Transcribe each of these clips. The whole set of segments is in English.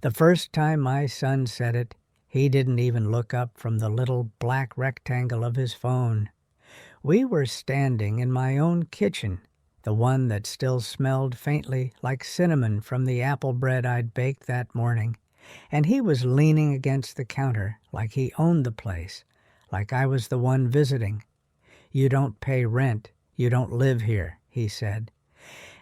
The first time my son said it, he didn't even look up from the little black rectangle of his phone. We were standing in my own kitchen, the one that still smelled faintly like cinnamon from the apple bread I'd baked that morning, and he was leaning against the counter like he owned the place, like I was the one visiting. "You don't pay rent. You don't live here," he said.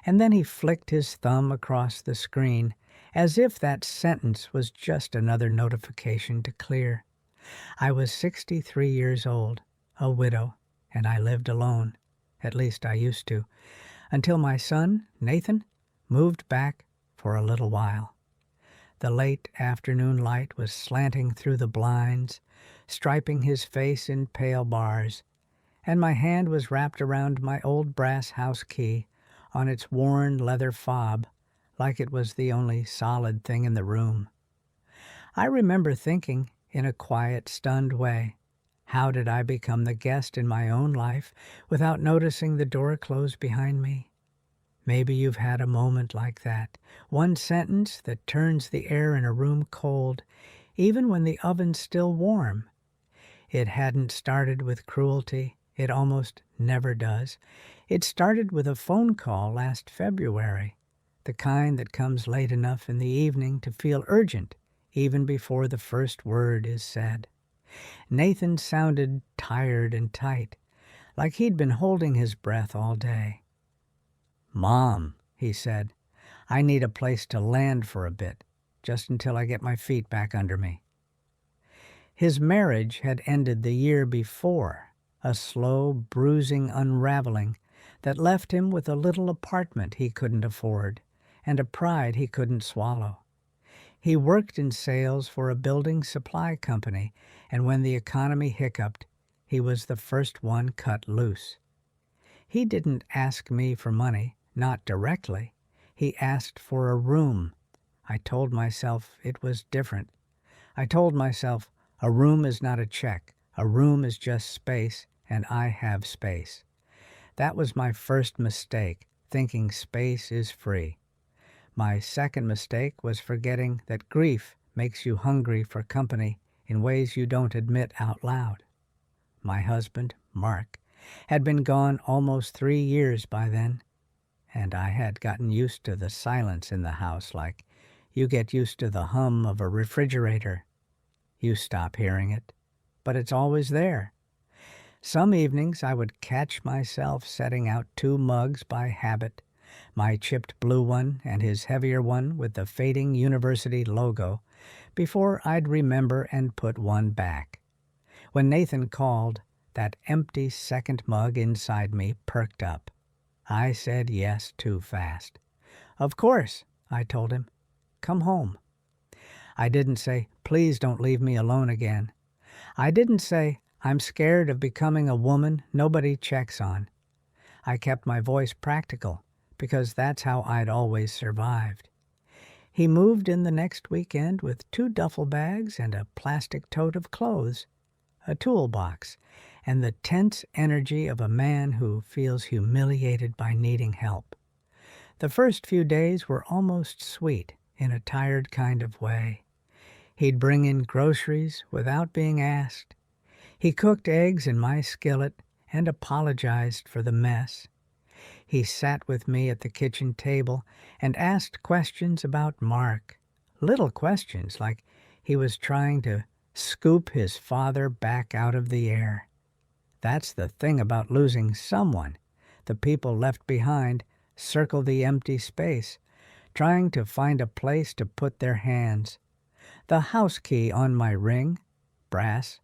And then he flicked his thumb across the screen, as if that sentence was just another notification to clear. I was 63 years old, a widow, and I lived alone. At least I used to, until my son, Nathan, moved back for a little while. The late afternoon light was slanting through the blinds, striping his face in pale bars, and my hand was wrapped around my old brass house key on its worn leather fob, like it was the only solid thing in the room. I remember thinking, in a quiet, stunned way, how did I become the guest in my own life without noticing the door close behind me? Maybe you've had a moment like that, one sentence that turns the air in a room cold, even when the oven's still warm. It hadn't started with cruelty. It almost never does. It started with a phone call last February, the kind that comes late enough in the evening to feel urgent, even before the first word is said. Nathan sounded tired and tight, like he'd been holding his breath all day. "Mom," he said, "I need a place to land for a bit, just until I get my feet back under me." His marriage had ended the year before, a slow, bruising unraveling that left him with a little apartment he couldn't afford and a pride he couldn't swallow. He worked in sales for a building supply company, and when the economy hiccuped, he was the first one cut loose. He didn't ask me for money, not directly. He asked for a room. I told myself it was different. I told myself a room is not a check. A room is just space, and I have space. That was my first mistake, thinking space is free. My second mistake was forgetting that grief makes you hungry for company in ways you don't admit out loud. My husband, Mark, had been gone almost 3 years by then, and I had gotten used to the silence in the house like you get used to the hum of a refrigerator. You stop hearing it, but it's always there. Some evenings I would catch myself setting out 2 mugs by habit, my chipped blue one and his heavier one with the fading university logo, before I'd remember and put one back. When Nathan called, that empty second mug inside me perked up. I said yes too fast. "Of course," I told him. "Come home." I didn't say, "Please don't leave me alone again." I didn't say, "I'm scared of becoming a woman nobody checks on." I kept my voice practical, because that's how I'd always survived. He moved in the next weekend with 2 duffel bags and a plastic tote of clothes, a toolbox, and the tense energy of a man who feels humiliated by needing help. The first few days were almost sweet in a tired kind of way. He'd bring in groceries without being asked. He cooked eggs in my skillet and apologized for the mess. He sat with me at the kitchen table and asked questions about Mark. Little questions like he was trying to scoop his father back out of the air. That's the thing about losing someone. The people left behind circle the empty space, trying to find a place to put their hands. The house key on my ring, brass,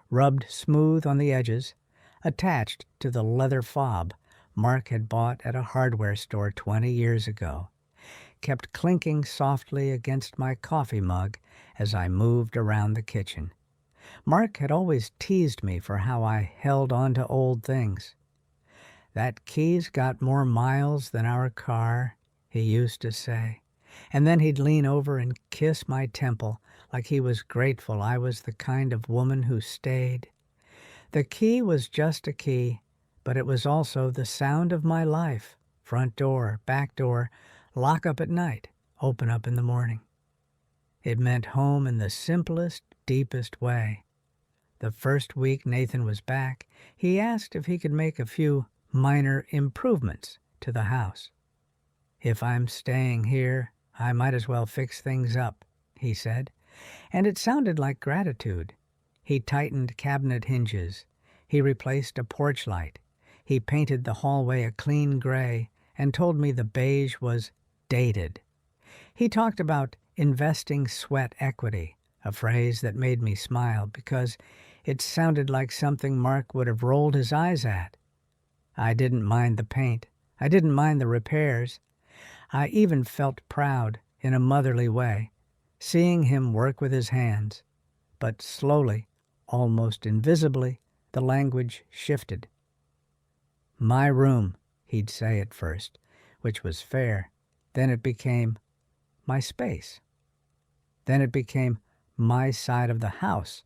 rubbed smooth on the edges, attached to the leather fob Mark had bought at a hardware store 20 years ago, kept clinking softly against my coffee mug as I moved around the kitchen. Mark had always teased me for how I held on to old things. "That key's got more miles than our car," he used to say, and then he'd lean over and kiss my temple like he was grateful I was the kind of woman who stayed. The key was just a key, but it was also the sound of my life. Front door, back door, lock up at night, open up in the morning. It meant home in the simplest, deepest way. The first week Nathan was back, he asked if he could make a few minor improvements to the house. "If I'm staying here, I might as well fix things up," he said, and it sounded like gratitude. He tightened cabinet hinges. He replaced a porch light. He painted the hallway a clean gray and told me the beige was dated. He talked about investing sweat equity, a phrase that made me smile because it sounded like something Mark would have rolled his eyes at. I didn't mind the paint. I didn't mind the repairs. I even felt proud, in a motherly way, seeing him work with his hands. But slowly, almost invisibly, the language shifted. "My room," he'd say at first, which was fair. Then it became my space. Then it became my side of the house,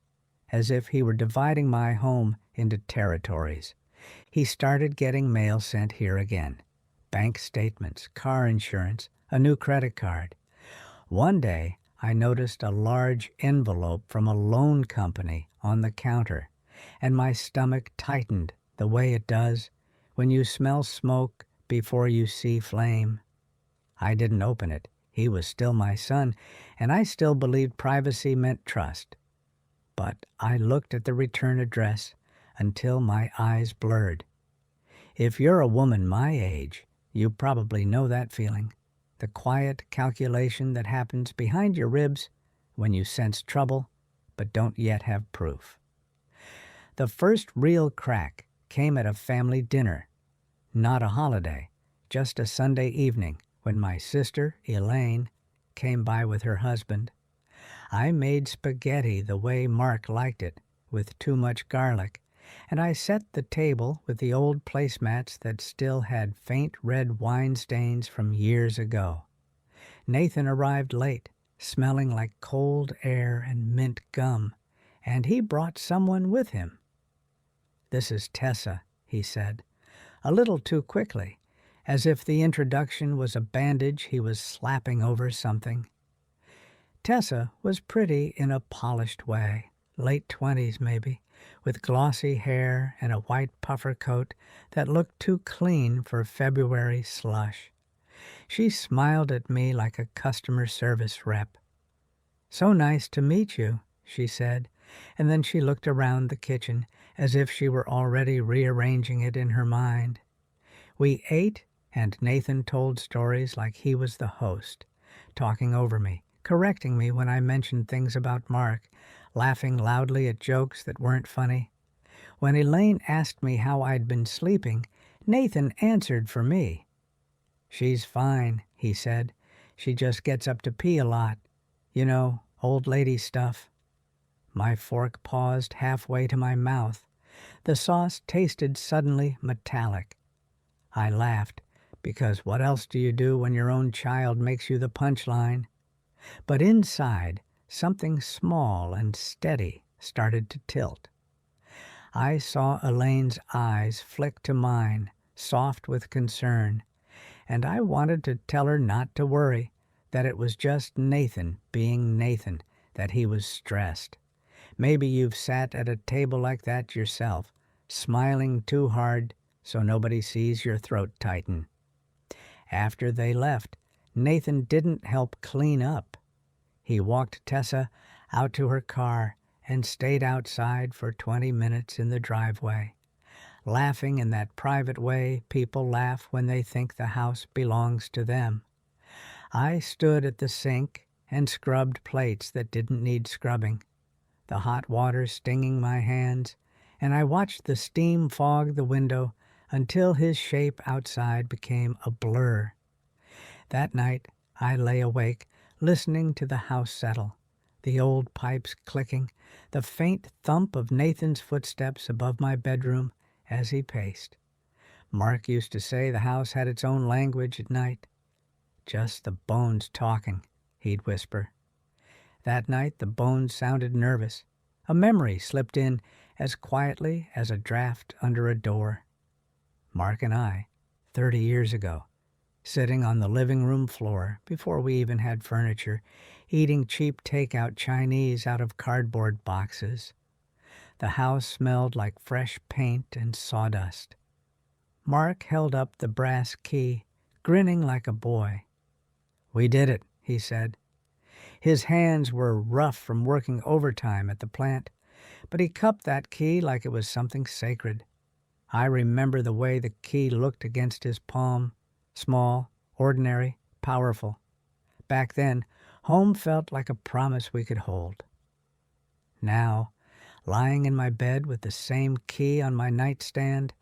as if he were dividing my home into territories. He started getting mail sent here again. Bank statements, car insurance, a new credit card. One day, I noticed a large envelope from a loan company on the counter, and my stomach tightened the way it does when you smell smoke before you see flame. I didn't open it. He was still my son, and I still believed privacy meant trust. But I looked at the return address until my eyes blurred. If you're a woman my age, you probably know that feeling. The quiet calculation that happens behind your ribs when you sense trouble but don't yet have proof. The first real crack came at a family dinner. Not a holiday, just a Sunday evening when my sister, Elaine, came by with her husband. I made spaghetti the way Mark liked it, with too much garlic, and I set the table with the old placemats that still had faint red wine stains from years ago. Nathan arrived late, smelling like cold air and mint gum, and he brought someone with him. "This is Tessa," he said, a little too quickly, as if the introduction was a bandage he was slapping over something. Tessa was pretty in a polished way, late 20s maybe, with glossy hair and a white puffer coat that looked too clean for February slush. She smiled at me like a customer service rep. "So nice to meet you," she said, and then she looked around the kitchen as if she were already rearranging it in her mind. We ate, and Nathan told stories like he was the host, talking over me, correcting me when I mentioned things about Mark, laughing loudly at jokes that weren't funny. When Elaine asked me how I'd been sleeping, Nathan answered for me. "She's fine," he said. "She just gets up to pee a lot. You know, old lady stuff." My fork paused halfway to my mouth. The sauce tasted suddenly metallic. I laughed, because what else do you do when your own child makes you the punchline? But inside, something small and steady started to tilt. I saw Elaine's eyes flick to mine, soft with concern, and I wanted to tell her not to worry, that it was just Nathan being Nathan, that he was stressed. Maybe you've sat at a table like that yourself, smiling too hard so nobody sees your throat tighten. After they left, Nathan didn't help clean up. He walked Tessa out to her car and stayed outside for 20 minutes in the driveway, laughing in that private way people laugh when they think the house belongs to them. I stood at the sink and scrubbed plates that didn't need scrubbing, the hot water stinging my hands, and I watched the steam fog the window until his shape outside became a blur. That night I lay awake, listening to the house settle, the old pipes clicking, the faint thump of Nathan's footsteps above my bedroom as he paced. Mark used to say the house had its own language at night. "Just the bones talking," he'd whisper. That night the bones sounded nervous. A memory slipped in as quietly as a draft under a door. Mark and I, 30 years ago, sitting on the living room floor before we even had furniture, eating cheap takeout Chinese out of cardboard boxes. The house smelled like fresh paint and sawdust. Mark held up the brass key, grinning like a boy. "We did it," he said. His hands were rough from working overtime at the plant, but he cupped that key like it was something sacred. I remember the way the key looked against his palm, small, ordinary, powerful. Back then, home felt like a promise we could hold. Now, lying in my bed with the same key on my nightstand,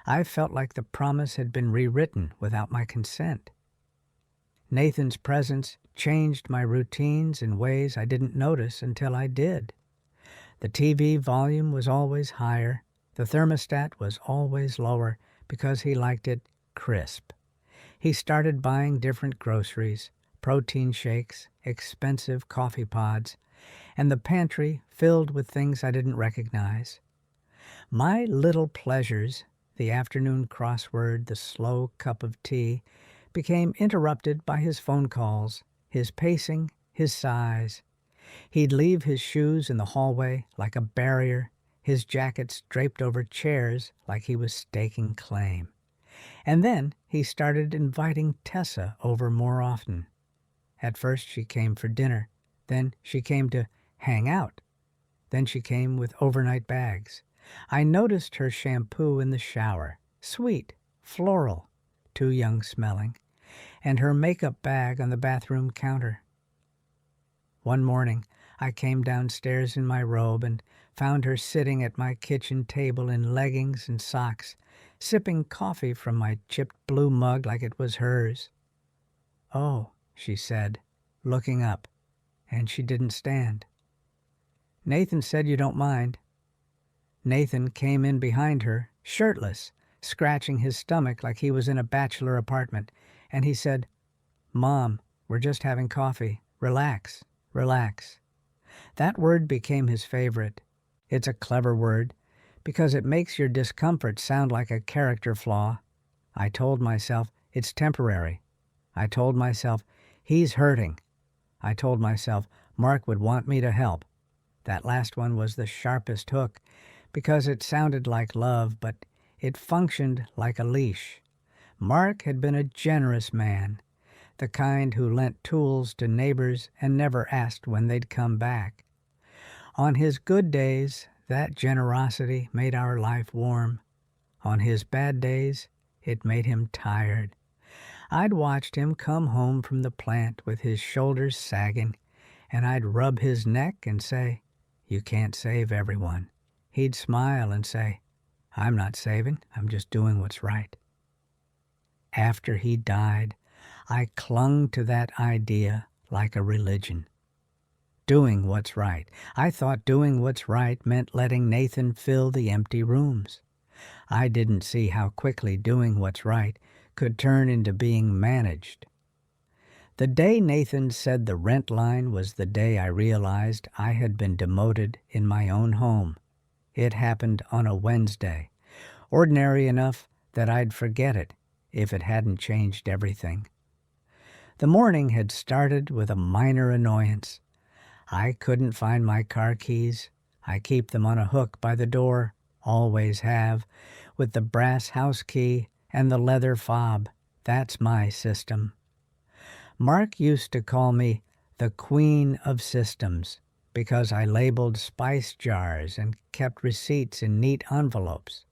I felt like the promise had been rewritten without my consent. Nathan's presence changed my routines in ways I didn't notice until I did. The TV volume was always higher. The thermostat was always lower because he liked it crisp. He started buying different groceries, protein shakes, expensive coffee pods, and the pantry filled with things I didn't recognize. My little pleasures, the afternoon crossword, the slow cup of tea, became interrupted by his phone calls, his pacing, his sighs. He'd leave his shoes in the hallway like a barrier, his jackets draped over chairs like he was staking claim. And then he started inviting Tessa over more often. At first she came for dinner, then she came to hang out. Then she came with overnight bags. I noticed her shampoo in the shower, sweet, floral, too young smelling, and her makeup bag on the bathroom counter. One morning, I came downstairs in my robe and found her sitting at my kitchen table in leggings and socks, sipping coffee from my chipped blue mug like it was hers. "Oh," she said, looking up, and she didn't stand. "Nathan said you don't mind." Nathan came in behind her, shirtless, scratching his stomach like he was in a bachelor apartment, and he said, "Mom, we're just having coffee. Relax, relax." That word became his favorite. It's a clever word because it makes your discomfort sound like a character flaw. I told myself it's temporary. I told myself he's hurting. I told myself Mark would want me to help. That last one was the sharpest hook because it sounded like love, but it functioned like a leash. Mark had been a generous man, the kind who lent tools to neighbors and never asked when they'd come back. On his good days, that generosity made our life warm. On his bad days, it made him tired. I'd watched him come home from the plant with his shoulders sagging, and I'd rub his neck and say, "You can't save everyone." He'd smile and say, "I'm not saving, I'm just doing what's right." After he died, I clung to that idea like a religion. Doing what's right. I thought doing what's right meant letting Nathan fill the empty rooms. I didn't see how quickly doing what's right could turn into being managed. The day Nathan said the rent line was the day I realized I had been demoted in my own home. It happened on a Wednesday, ordinary enough that I'd forget it if it hadn't changed everything. The morning had started with a minor annoyance. I couldn't find my car keys. I keep them on a hook by the door, always have, with the brass house key and the leather fob. That's my system. Mark used to call me the Queen of Systems because I labeled spice jars and kept receipts in neat envelopes.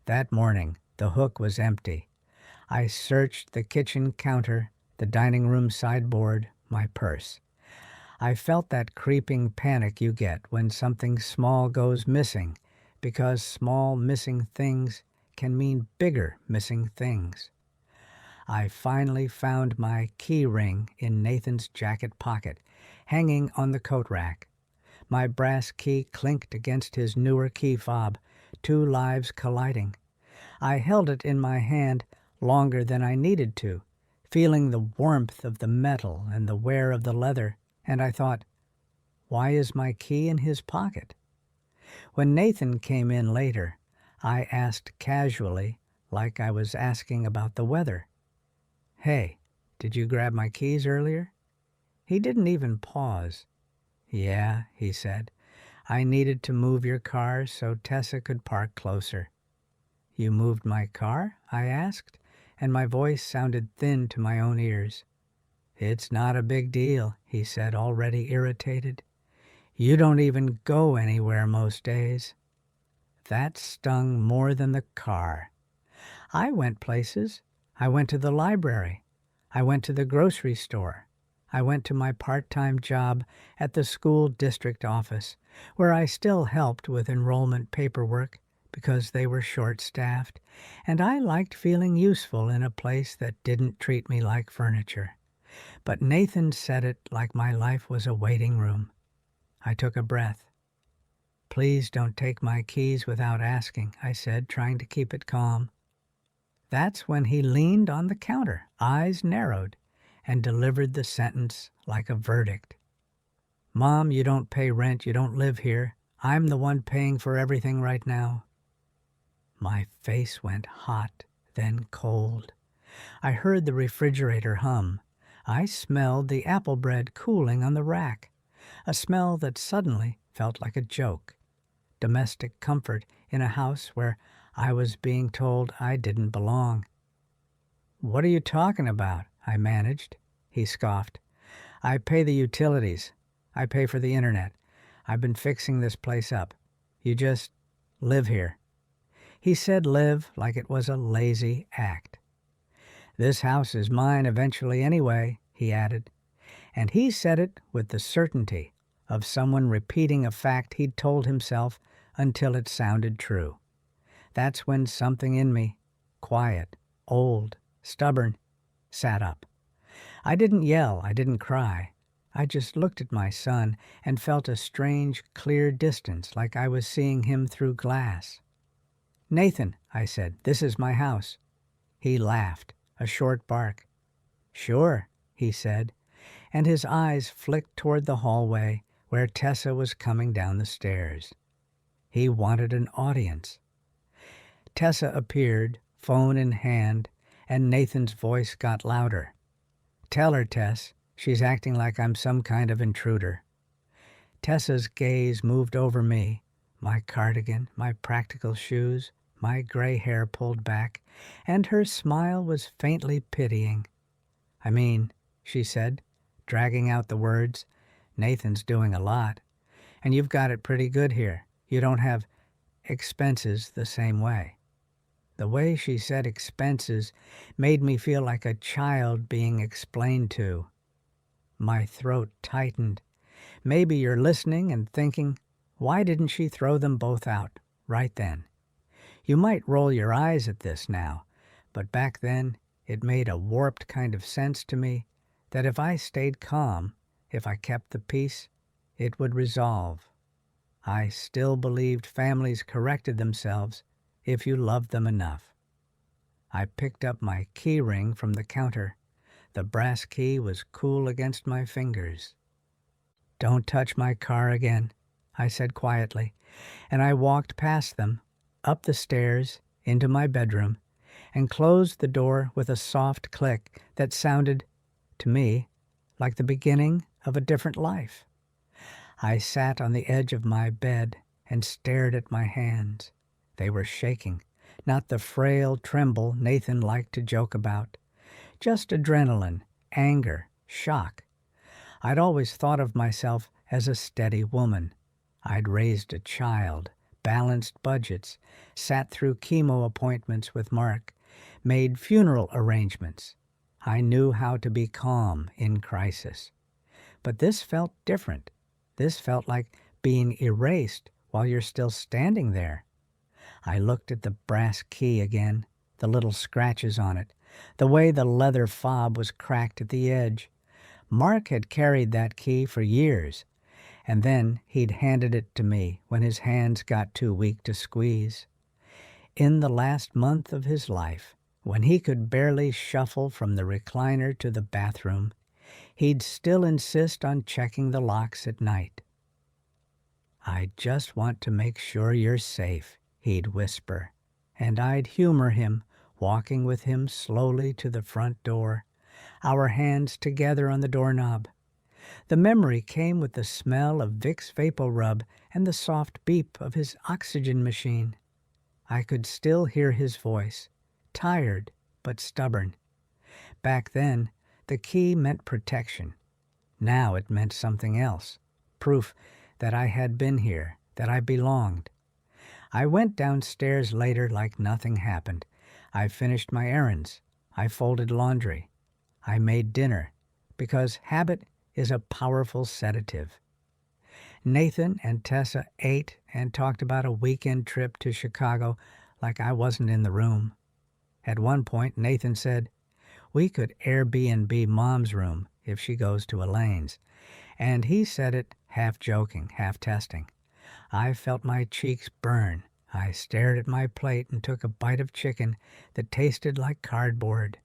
That morning, the hook was empty. I searched the kitchen counter, the dining room sideboard, my purse. I felt that creeping panic you get when something small goes missing, because small missing things can mean bigger missing things. I finally found my key ring in Nathan's jacket pocket, hanging on the coat rack. My brass key clinked against his newer key fob, two lives colliding. I held it in my hand longer than I needed to, feeling the warmth of the metal and the wear of the leather, and I thought, why is my key in his pocket? When Nathan came in later, I asked casually, like I was asking about the weather, "Hey, did you grab my keys earlier?" He didn't even pause. "Yeah," he said, "I needed to move your car so Tessa could park closer." "You moved my car?" I asked, and my voice sounded thin to my own ears. "It's not a big deal," he said, already irritated. "You don't even go anywhere most days." That stung more than the car. I went places. I went to the library. I went to the grocery store. I went to my part-time job at the school district office, where I still helped with enrollment paperwork because they were short-staffed, and I liked feeling useful in a place that didn't treat me like furniture. But Nathan said it like my life was a waiting room. I took a breath. "Please don't take my keys without asking," I said, trying to keep it calm. That's when he leaned on the counter, eyes narrowed, and delivered the sentence like a verdict. "Mom, you don't pay rent, you don't live here. I'm the one paying for everything right now." My face went hot, then cold. I heard the refrigerator hum. I smelled the apple bread cooling on the rack, a smell that suddenly felt like a joke. Domestic comfort in a house where I was being told I didn't belong. "What are you talking about?" I managed. He scoffed. "I pay the utilities. I pay for the internet. I've been fixing this place up. You just live here." He said live like it was a lazy act. "This house is mine eventually anyway," he added. And he said it with the certainty of someone repeating a fact he'd told himself until it sounded true. That's when something in me, quiet, old, stubborn, sat up. I didn't yell, I didn't cry. I just looked at my son and felt a strange, clear distance like I was seeing him through glass. "Nathan," I said, "this is my house." He laughed, a short bark. "Sure," he said, and his eyes flicked toward the hallway where Tessa was coming down the stairs. He wanted an audience. Tessa appeared, phone in hand, and Nathan's voice got louder. "Tell her, Tess, she's acting like I'm some kind of intruder." Tessa's gaze moved over me, my cardigan, my practical shoes, my gray hair pulled back, and her smile was faintly pitying. "I mean," she said, dragging out the words, "Nathan's doing a lot, and you've got it pretty good here. You don't have expenses the same way." The way she said expenses made me feel like a child being explained to. My throat tightened. Maybe you're listening and thinking, why didn't she throw them both out right then? You might roll your eyes at this now, but back then it made a warped kind of sense to me that if I stayed calm, if I kept the peace, it would resolve. I still believed families corrected themselves if you loved them enough. I picked up my key ring from the counter. The brass key was cool against my fingers. "Don't touch my car again," I said quietly, and I walked past them, up the stairs, into my bedroom, and closed the door with a soft click that sounded, to me, like the beginning of a different life. I sat on the edge of my bed and stared at my hands. They were shaking, not the frail tremble Nathan liked to joke about. Just adrenaline, anger, shock. I'd always thought of myself as a steady woman. I'd raised a child, balanced budgets, sat through chemo appointments with Mark, made funeral arrangements. I knew how to be calm in crisis. But this felt different. This felt like being erased while you're still standing there. I looked at the brass key again, the little scratches on it, the way the leather fob was cracked at the edge. Mark had carried that key for years, and then he'd handed it to me when his hands got too weak to squeeze. In the last month of his life, when he could barely shuffle from the recliner to the bathroom, he'd still insist on checking the locks at night. "I just want to make sure you're safe," he'd whisper, and I'd humor him, walking with him slowly to the front door, our hands together on the doorknob. The memory came with the smell of Vicks VapoRub and the soft beep of his oxygen machine. I could still hear his voice, tired but stubborn. Back then, the key meant protection. Now it meant something else, proof that I had been here, that I belonged. I went downstairs later like nothing happened. I finished my errands. I folded laundry. I made dinner, because habit is a powerful sedative. Nathan and Tessa ate and talked about a weekend trip to Chicago like I wasn't in the room. At one point, Nathan said, "We could Airbnb Mom's room if she goes to Elaine's," and he said it half joking, half testing. I felt my cheeks burn. I stared at my plate and took a bite of chicken that tasted like cardboard.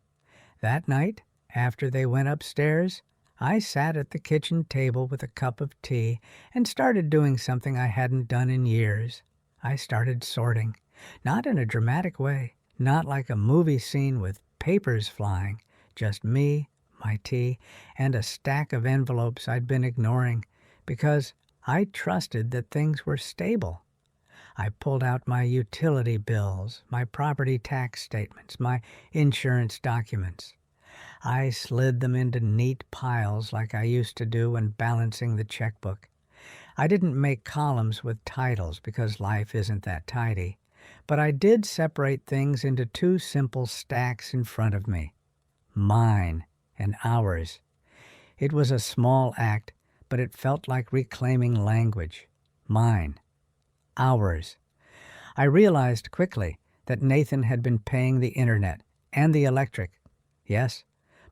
That night, after they went upstairs, I sat at the kitchen table with a cup of tea and started doing something I hadn't done in years. I started sorting, not in a dramatic way, not like a movie scene with papers flying, just me, my tea, and a stack of envelopes I'd been ignoring because I trusted that things were stable. I pulled out my utility bills, my property tax statements, my insurance documents. I slid them into neat piles like I used to do when balancing the checkbook. I didn't make columns with titles because life isn't that tidy, but I did separate things into two simple stacks in front of me. Mine and ours. It was a small act, but it felt like reclaiming language. Mine. Ours. I realized quickly that Nathan had been paying the internet and the electric. Yes,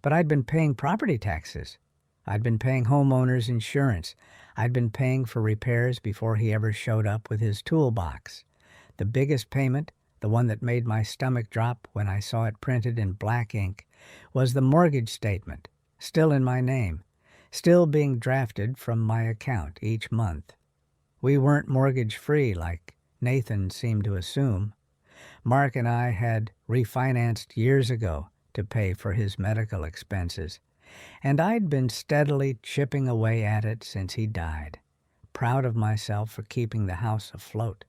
but I'd been paying property taxes. I'd been paying homeowners insurance. I'd been paying for repairs before he ever showed up with his toolbox. The biggest payment, the one that made my stomach drop when I saw it printed in black ink, was the mortgage statement, still in my name, still being drafted from my account each month. We weren't mortgage-free like Nathan seemed to assume. Mark and I had refinanced years ago to pay for his medical expenses, and I'd been steadily chipping away at it since he died, proud of myself for keeping the house afloat.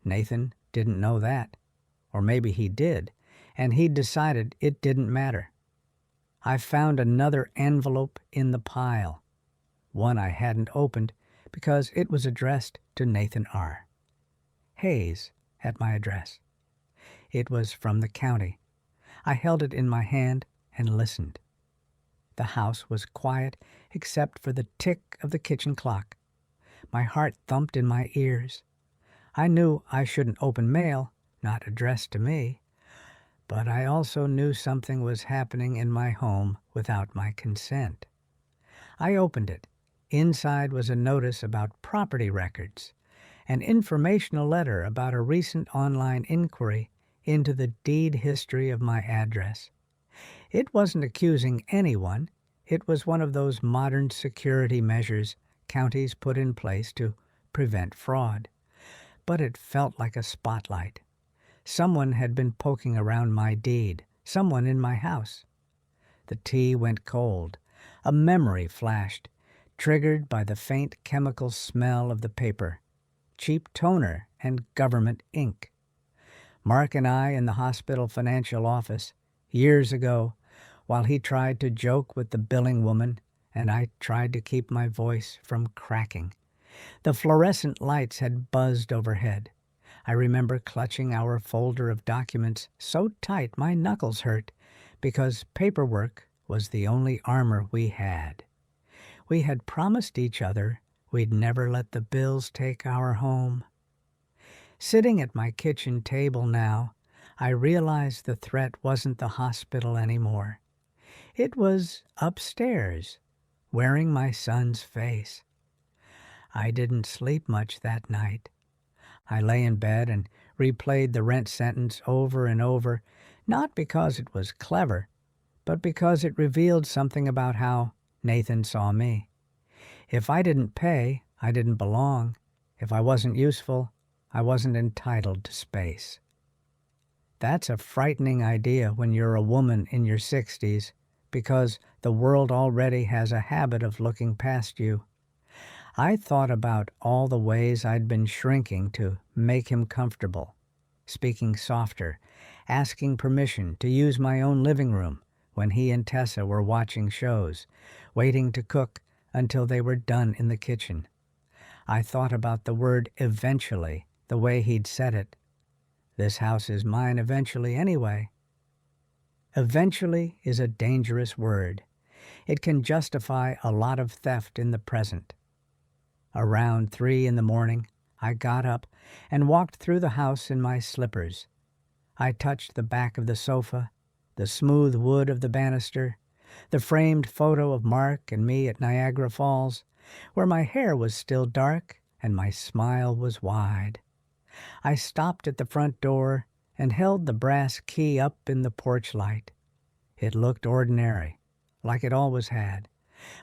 Nathan didn't know that, or maybe he did, and he'd decided it didn't matter. I found another envelope in the pile, one I hadn't opened because it was addressed to Nathan R. Hayes at my address. It was from the county. I held it in my hand and listened. The house was quiet except for the tick of the kitchen clock. My heart thumped in my ears. I knew I shouldn't open mail, not addressed to me, but I also knew something was happening in my home without my consent. I opened it. Inside was a notice about property records, an informational letter about a recent online inquiry into the deed history of my address. It wasn't accusing anyone. It was one of those modern security measures counties put in place to prevent fraud. But it felt like a spotlight. Someone had been poking around my deed, someone in my house. The tea went cold. A memory flashed, triggered by the faint chemical smell of the paper, cheap toner and government ink. Mark and I in the hospital financial office, years ago, while he tried to joke with the billing woman and I tried to keep my voice from cracking. The fluorescent lights had buzzed overhead. I remember clutching our folder of documents so tight my knuckles hurt because paperwork was the only armor we had. We had promised each other we'd never let the bills take our home. Sitting at my kitchen table now, I realized the threat wasn't the hospital anymore. It was upstairs, wearing my son's face. I didn't sleep much that night. I lay in bed and replayed the rent sentence over and over, not because it was clever, but because it revealed something about how Nathan saw me. If I didn't pay, I didn't belong. If I wasn't useful, I wasn't entitled to space. That's a frightening idea when you're a woman in your 60s, because the world already has a habit of looking past you. I thought about all the ways I'd been shrinking to make him comfortable, speaking softer, asking permission to use my own living room when he and Tessa were watching shows, waiting to cook until they were done in the kitchen. I thought about the word eventually, the way he'd said it. This house is mine eventually anyway. Eventually is a dangerous word. It can justify a lot of theft in the present. Around 3 in the morning, I got up and walked through the house in my slippers. I touched the back of the sofa, the smooth wood of the banister, the framed photo of Mark and me at Niagara Falls, where my hair was still dark and my smile was wide. I stopped at the front door and held the brass key up in the porch light. It looked ordinary, like it always had,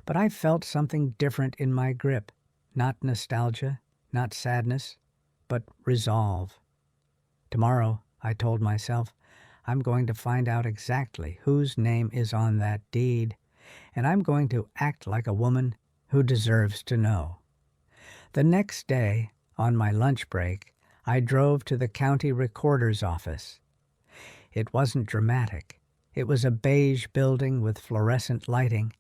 but I felt something different in my grip. Not nostalgia, not sadness, but resolve. Tomorrow, I told myself, I'm going to find out exactly whose name is on that deed, and I'm going to act like a woman who deserves to know. The next day, on my lunch break, I drove to the county recorder's office. It wasn't dramatic. It was a beige building with fluorescent lighting,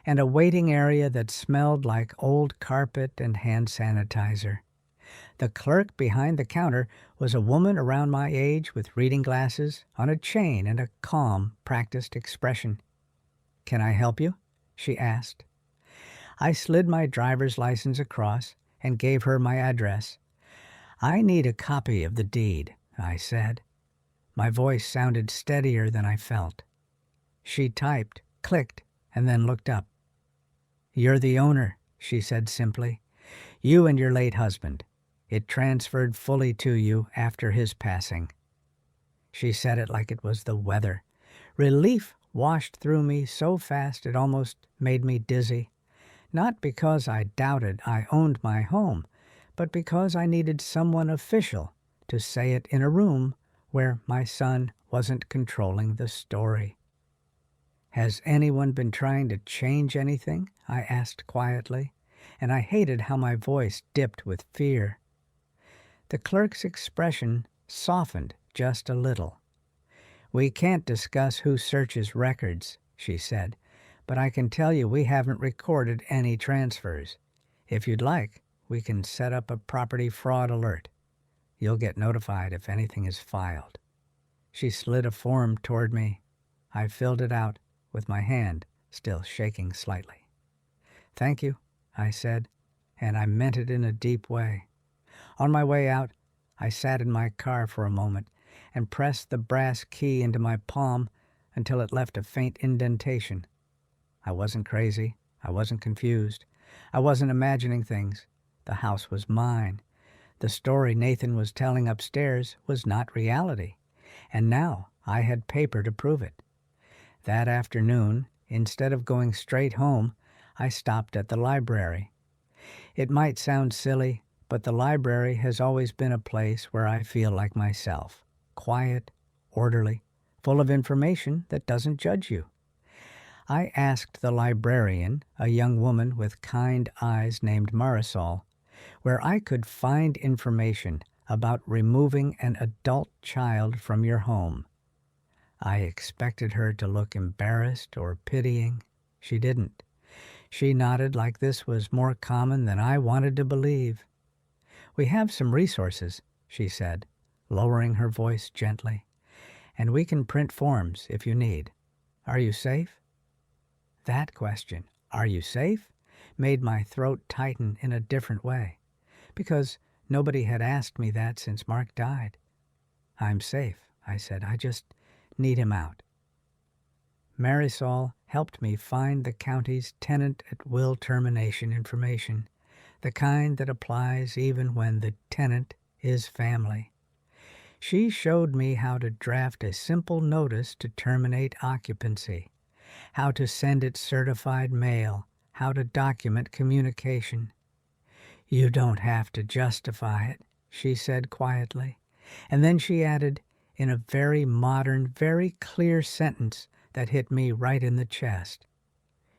and a waiting area that smelled like old carpet and hand sanitizer. The clerk behind the counter was a woman around my age with reading glasses on a chain and a calm, practiced expression. "Can I help you?" she asked. I slid my driver's license across and gave her my address. "I need a copy of the deed," I said. My voice sounded steadier than I felt. She typed, clicked, and then looked up. "You're the owner," she said simply. "You and your late husband. It transferred fully to you after his passing." She said it like it was the weather. Relief washed through me so fast it almost made me dizzy. Not because I doubted I owned my home, but because I needed someone official to say it in a room where my son wasn't controlling the story. "Has anyone been trying to change anything?" I asked quietly, and I hated how my voice dipped with fear. The clerk's expression softened just a little. "We can't discuss who searches records," she said, "but I can tell you we haven't recorded any transfers. If you'd like, we can set up a property fraud alert. You'll get notified if anything is filed." She slid a form toward me. I filled it out, with my hand still shaking slightly. "Thank you," I said, and I meant it in a deep way. On my way out, I sat in my car for a moment and pressed the brass key into my palm until it left a faint indentation. I wasn't crazy. I wasn't confused. I wasn't imagining things. The house was mine. The story Nathan was telling upstairs was not reality, and now I had paper to prove it. That afternoon, instead of going straight home, I stopped at the library. It might sound silly, but the library has always been a place where I feel like myself, quiet, orderly, full of information that doesn't judge you. I asked the librarian, a young woman with kind eyes named Marisol, where I could find information about removing an adult child from your home. I expected her to look embarrassed or pitying. She didn't. She nodded like this was more common than I wanted to believe. "We have some resources," she said, lowering her voice gently, "and we can print forms if you need. Are you safe?" That question, "Are you safe?" made my throat tighten in a different way, because nobody had asked me that since Mark died. "I'm safe," I said. "I just need him out." Marisol helped me find the county's tenant-at-will termination information, the kind that applies even when the tenant is family. She showed me how to draft a simple notice to terminate occupancy, how to send it certified mail, how to document communication. "You don't have to justify it," she said quietly, and then she added, in a very modern, very clear sentence that hit me right in the chest.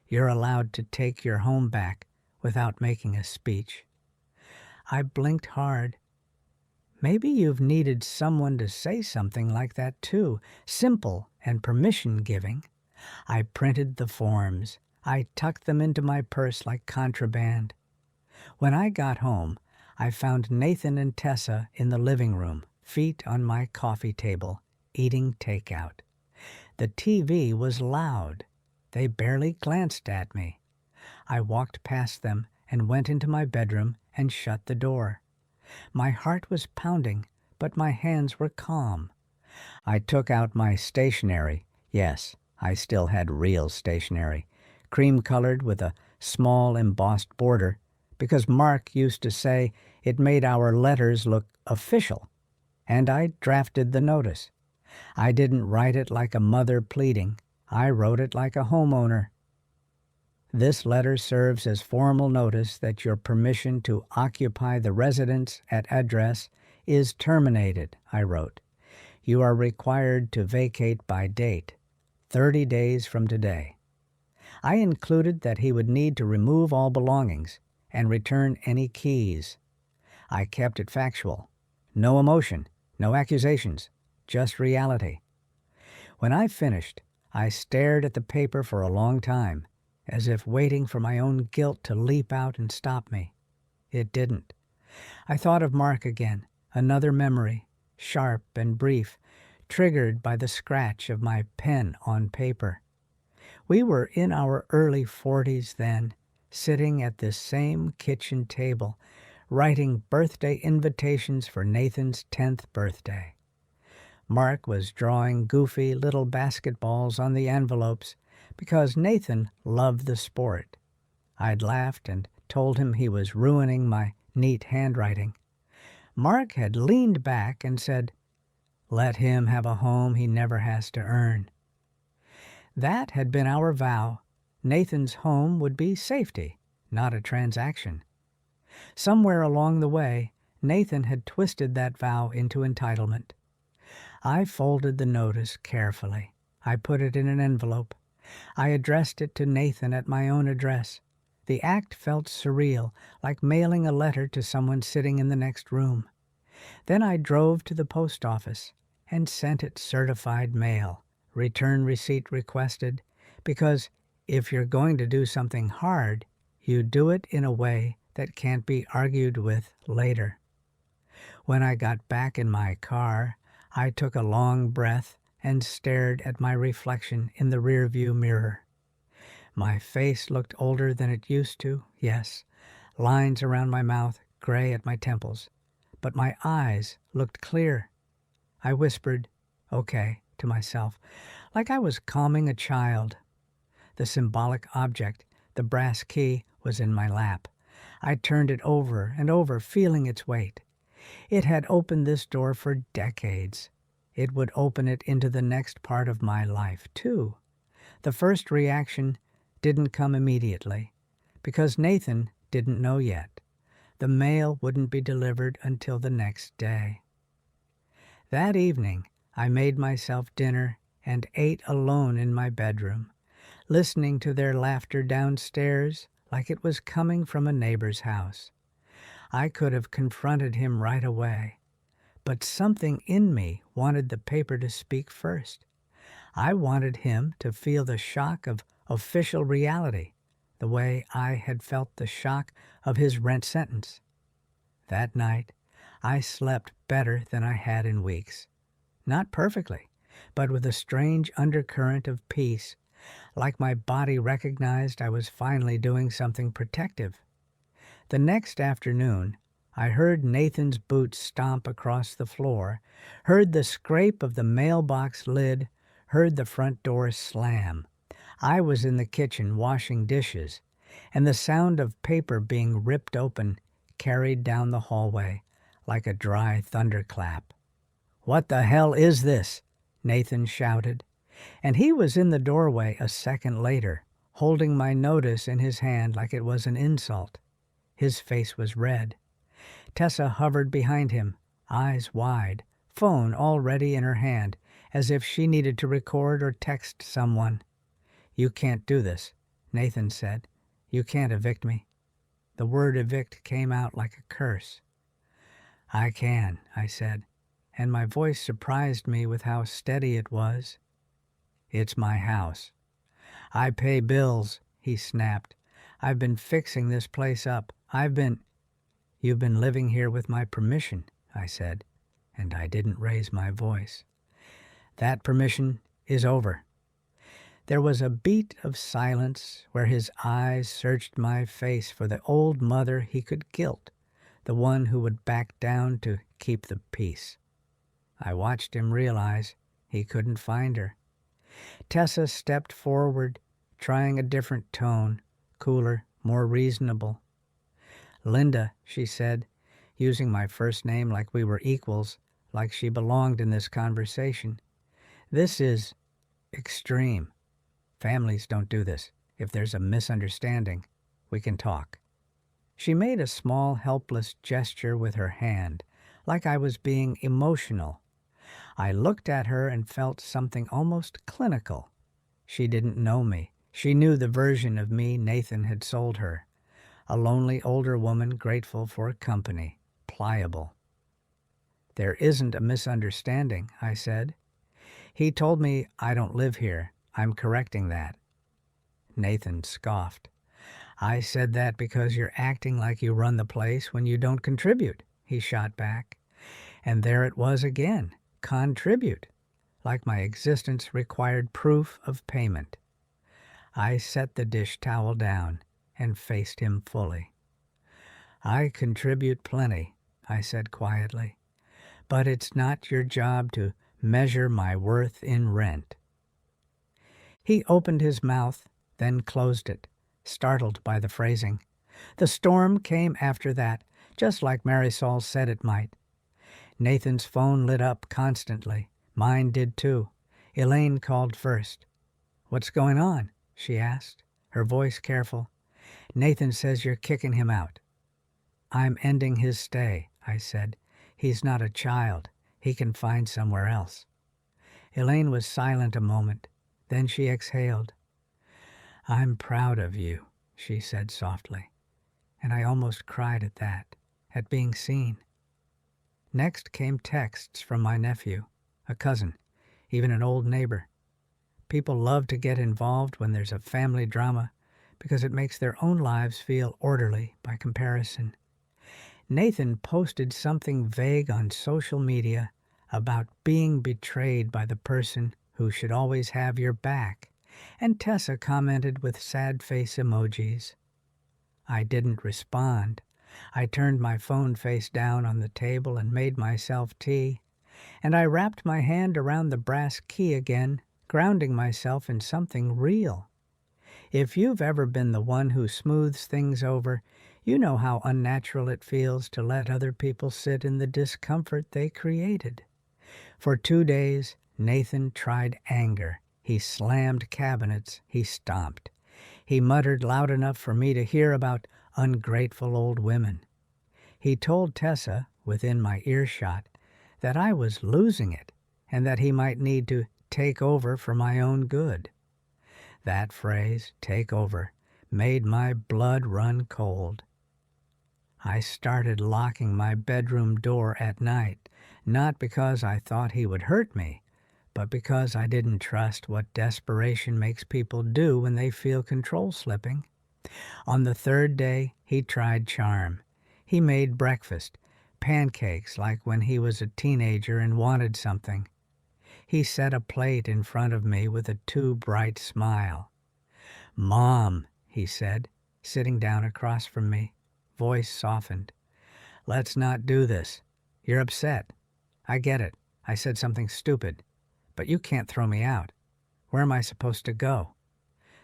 You're allowed to take your home back without making a speech. I blinked hard. Maybe you've needed someone to say something like that too, simple and permission-giving. I printed the forms. I tucked them into my purse like contraband. When I got home, I found Nathan and Tessa in the living room, feet on my coffee table, eating takeout. The TV was loud. They barely glanced at me. I walked past them and went into my bedroom and shut the door. My heart was pounding, but my hands were calm. I took out my stationery. Yes, I still had real stationery, cream-colored with a small embossed border, because Mark used to say it made our letters look official. And I drafted the notice. I didn't write it like a mother pleading. I wrote it like a homeowner. This letter serves as formal notice that your permission to occupy the residence at address is terminated, I wrote. You are required to vacate by date, 30 days from today. I included that he would need to remove all belongings and return any keys. I kept it factual. No emotion, no accusations, just reality. When I finished, I stared at the paper for a long time, as if waiting for my own guilt to leap out and stop me. It didn't. I thought of Mark again, another memory, sharp and brief, triggered by the scratch of my pen on paper. We were in our early 40s then, sitting at this same kitchen table, writing birthday invitations for Nathan's 10th birthday. Mark was drawing goofy little basketballs on the envelopes because Nathan loved the sport. I'd laughed and told him he was ruining my neat handwriting. Mark had leaned back and said, "Let him have a home he never has to earn." That had been our vow. Nathan's home would be safety, not a transaction. Somewhere along the way, Nathan had twisted that vow into entitlement. I folded the notice carefully. I put it in an envelope. I addressed it to Nathan at my own address. The act felt surreal, like mailing a letter to someone sitting in the next room. Then I drove to the post office and sent it certified mail, return receipt requested, because if you're going to do something hard, you do it in a way that can't be argued with later. When I got back in my car, I took a long breath and stared at my reflection in the rearview mirror. My face looked older than it used to, yes, lines around my mouth, gray at my temples, but my eyes looked clear. I whispered, "Okay," to myself, like I was calming a child. The symbolic object, the brass key, was in my lap. I turned it over and over, feeling its weight. It had opened this door for decades. It would open it into the next part of my life, too. The first reaction didn't come immediately, because Nathan didn't know yet. The mail wouldn't be delivered until the next day. That evening, I made myself dinner and ate alone in my bedroom, listening to their laughter downstairs like it was coming from a neighbor's house. I could have confronted him right away, but something in me wanted the paper to speak first. I wanted him to feel the shock of official reality, the way I had felt the shock of his rent sentence. That night, I slept better than I had in weeks. Not perfectly, but with a strange undercurrent of peace, like my body recognized I was finally doing something protective. The next afternoon, I heard Nathan's boots stomp across the floor, heard the scrape of the mailbox lid, heard the front door slam. I was in the kitchen washing dishes, and the sound of paper being ripped open carried down the hallway like a dry thunderclap. "What the hell is this?" Nathan shouted, and he was in the doorway a second later, holding my notice in his hand like it was an insult. His face was red. Tessa hovered behind him, eyes wide, phone already in her hand, as if she needed to record or text someone. "You can't do this," Nathan said. "You can't evict me." The word evict came out like a curse. "I can," I said, and my voice surprised me with how steady it was. "It's my house." "I pay bills," he snapped. "I've been fixing this place up. You've been living here with my permission," I said, and I didn't raise my voice. "That permission is over." There was a beat of silence where his eyes searched my face for the old mother he could guilt, the one who would back down to keep the peace. I watched him realize he couldn't find her. Tessa stepped forward, trying a different tone, cooler, more reasonable. "Linda," she said, using my first name like we were equals, like she belonged in this conversation. "This is extreme. Families don't do this. If there's a misunderstanding, we can talk." She made a small, helpless gesture with her hand, like I was being emotional. I looked at her and felt something almost clinical. She didn't know me. She knew the version of me Nathan had sold her. A lonely older woman grateful for company, pliable. "There isn't a misunderstanding," I said. "He told me I don't live here. I'm correcting that." Nathan scoffed. "I said that because you're acting like you run the place when you don't contribute," he shot back. And there it was again, contribute, like my existence required proof of payment. I set the dish towel down and faced him fully. "I contribute plenty," I said quietly, "but it's not your job to measure my worth in rent." He opened his mouth, then closed it, startled by the phrasing. The storm came after that, just like Marisol said it might. Nathan's phone lit up constantly. Mine did too. Elaine called first. "What's going on?" she asked, her voice careful. "Nathan says you're kicking him out." "I'm ending his stay," I said. "He's not a child. He can find somewhere else." Elaine was silent a moment. Then she exhaled. "I'm proud of you," she said softly, and I almost cried at that, at being seen. Next came texts from my nephew, a cousin, even an old neighbor. People love to get involved when there's a family drama because it makes their own lives feel orderly by comparison. Nathan posted something vague on social media about being betrayed by the person who should always have your back, and Tessa commented with sad face emojis. I didn't respond. I turned my phone face down on the table and made myself tea, and I wrapped my hand around the brass key again, grounding myself in something real. If you've ever been the one who smooths things over, you know how unnatural it feels to let other people sit in the discomfort they created. For 2 days, Nathan tried anger. He slammed cabinets. He stomped. He muttered loud enough for me to hear about ungrateful old women. He told Tessa, within my earshot, that I was losing it and that he might need to take over for my own good. That phrase, take over, made my blood run cold. I started locking my bedroom door at night, not because I thought he would hurt me, but because I didn't trust what desperation makes people do when they feel control slipping. On the 3rd day, he tried charm. He made breakfast, pancakes like when he was a teenager and wanted something. He set a plate in front of me with a too bright smile. "Mom," he said, sitting down across from me, voice softened. "Let's not do this. You're upset. I get it. I said something stupid. But you can't throw me out. Where am I supposed to go?"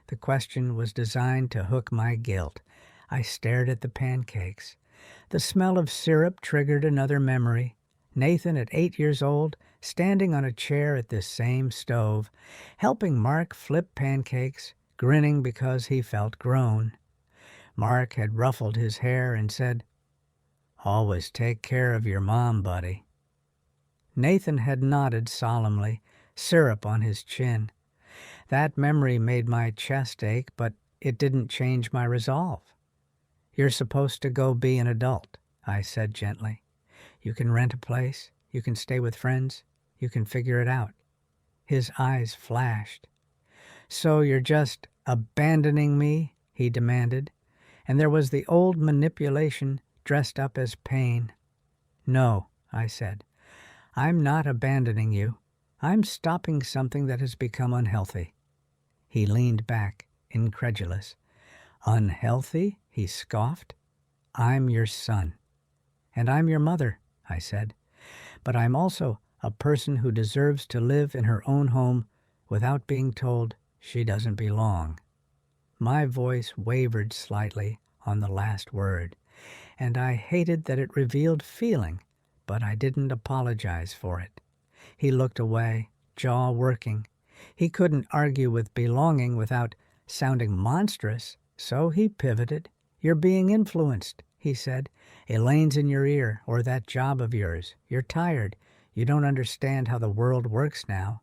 The question was designed to hook my guilt. I stared at the pancakes. The smell of syrup triggered another memory. Nathan, at 8 years old, standing on a chair at this same stove, helping Mark flip pancakes, grinning because he felt grown. Mark had ruffled his hair and said, "Always take care of your mom, buddy." Nathan had nodded solemnly, syrup on his chin. That memory made my chest ache, but it didn't change my resolve. "You're supposed to go be an adult," I said gently. "You can rent a place, you can stay with friends, you can figure it out." His eyes flashed. "So you're just abandoning me?" he demanded, and there was the old manipulation dressed up as pain. "No," I said. "I'm not abandoning you. I'm stopping something that has become unhealthy." He leaned back, incredulous. "Unhealthy?" he scoffed. "I'm your son." "And I'm your mother," I said. "But I'm also a person who deserves to live in her own home without being told she doesn't belong." My voice wavered slightly on the last word, and I hated that it revealed feeling, but I didn't apologize for it. He looked away, jaw working. He couldn't argue with belonging without sounding monstrous, so he pivoted. "You're being influenced," he said. "Elaine's in your ear, or that job of yours. You're tired. You don't understand how the world works now."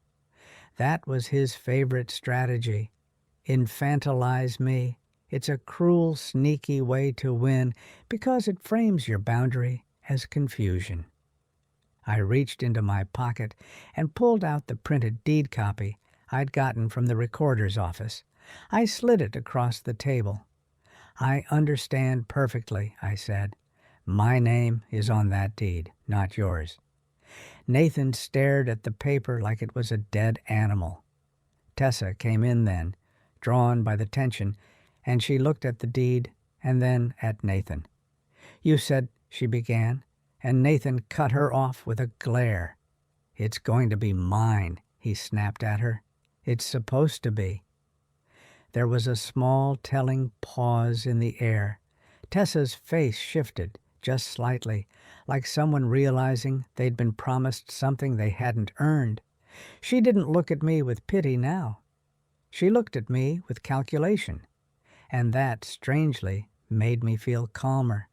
That was his favorite strategy. Infantilize me. It's a cruel, sneaky way to win because it frames your boundary as confusion. I reached into my pocket and pulled out the printed deed copy I'd gotten from the recorder's office. I slid it across the table. "I understand perfectly," I said. "My name is on that deed, not yours." Nathan stared at the paper like it was a dead animal. Tessa came in then, drawn by the tension, and she looked at the deed and then at Nathan. "You said," she began, and Nathan cut her off with a glare. "It's going to be mine," he snapped at her. "It's supposed to be." There was a small, telling pause in the air. Tessa's face shifted, just slightly, like someone realizing they'd been promised something they hadn't earned. She didn't look at me with pity now. She looked at me with calculation, and that, strangely, made me feel calmer.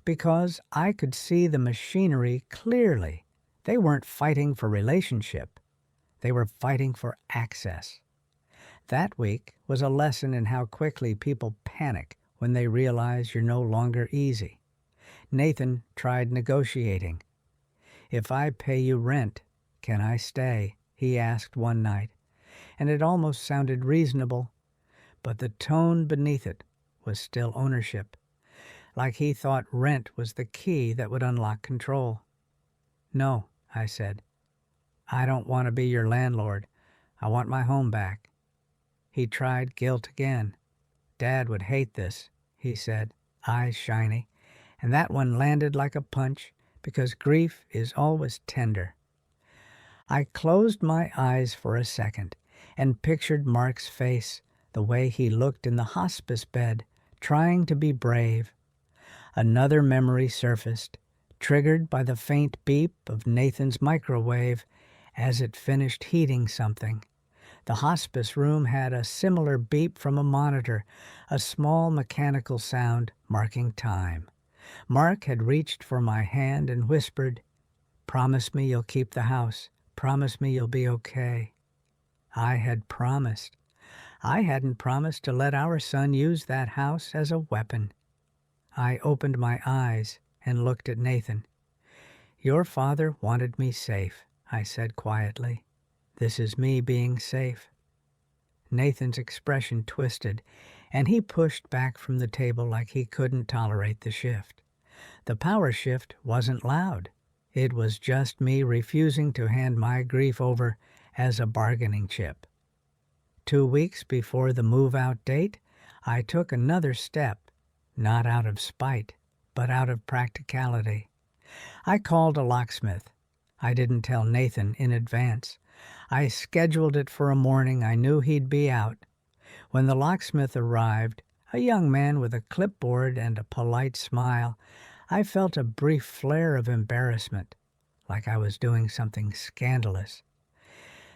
Because I could see the machinery clearly. They weren't fighting for relationship. They were fighting for access. That week was a lesson in how quickly people panic when they realize you're no longer easy. Nathan tried negotiating. "If I pay you rent, can I stay?" he asked one night, and it almost sounded reasonable, but the tone beneath it was still ownership, like he thought rent was the key that would unlock control. "No," I said. "I don't want to be your landlord. I want my home back." He tried guilt again. "Dad would hate this," he said, eyes shiny, and that one landed like a punch because grief is always tender. I closed my eyes for a second and pictured Mark's face, the way he looked in the hospice bed, trying to be brave. Another memory surfaced, triggered by the faint beep of Nathan's microwave as it finished heating something. The hospice room had a similar beep from a monitor, a small mechanical sound marking time. Mark had reached for my hand and whispered, "Promise me you'll keep the house. Promise me you'll be okay." I had promised. I hadn't promised to let our son use that house as a weapon. I opened my eyes and looked at Nathan. "Your father wanted me safe," I said quietly. "This is me being safe." Nathan's expression twisted, and he pushed back from the table like he couldn't tolerate the shift. The power shift wasn't loud. It was just me refusing to hand my grief over as a bargaining chip. 2 weeks before the move-out date, I took another step, not out of spite, but out of practicality. I called a locksmith. I didn't tell Nathan in advance. I scheduled it for a morning I knew he'd be out. When the locksmith arrived, a young man with a clipboard and a polite smile, I felt a brief flare of embarrassment, like I was doing something scandalous.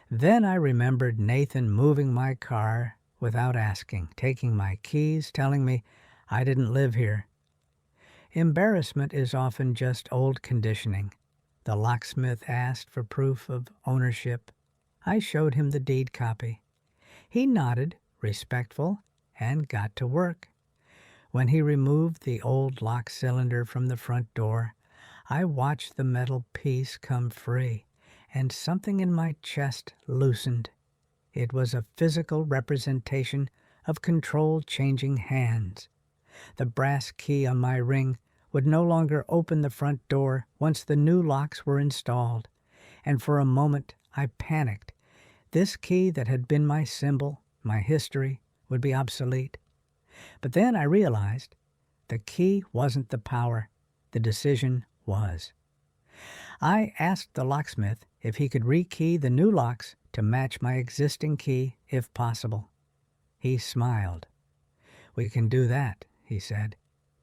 Then I remembered Nathan moving my car without asking, taking my keys, telling me I didn't live here. Embarrassment is often just old conditioning. The locksmith asked for proof of ownership. I showed him the deed copy. He nodded, respectful, and got to work. When he removed the old lock cylinder from the front door, I watched the metal piece come free, and something in my chest loosened. It was a physical representation of control changing hands. The brass key on my ring would no longer open the front door once the new locks were installed, and for a moment I panicked. This key that had been my symbol, my history, would be obsolete. But then I realized the key wasn't the power, the decision was. I asked the locksmith if he could rekey the new locks to match my existing key if possible. He smiled. "We can do that," he said,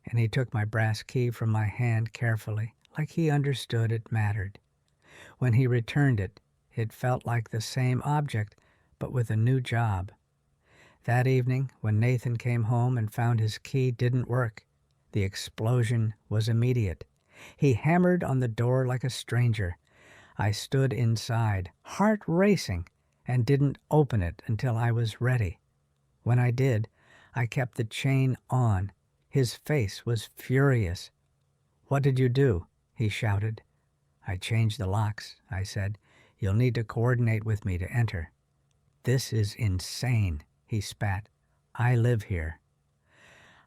and he took my brass key from my hand carefully, like he understood it mattered. When he returned it, it felt like the same object, but with a new job. That evening, when Nathan came home and found his key didn't work, the explosion was immediate. He hammered on the door like a stranger. I stood inside, heart racing, and didn't open it until I was ready. When I did, I kept the chain on. His face was furious. "What did you do?" he shouted. "I changed the locks," I said. "You'll need to coordinate with me to enter." "This is insane," he spat. "I live here."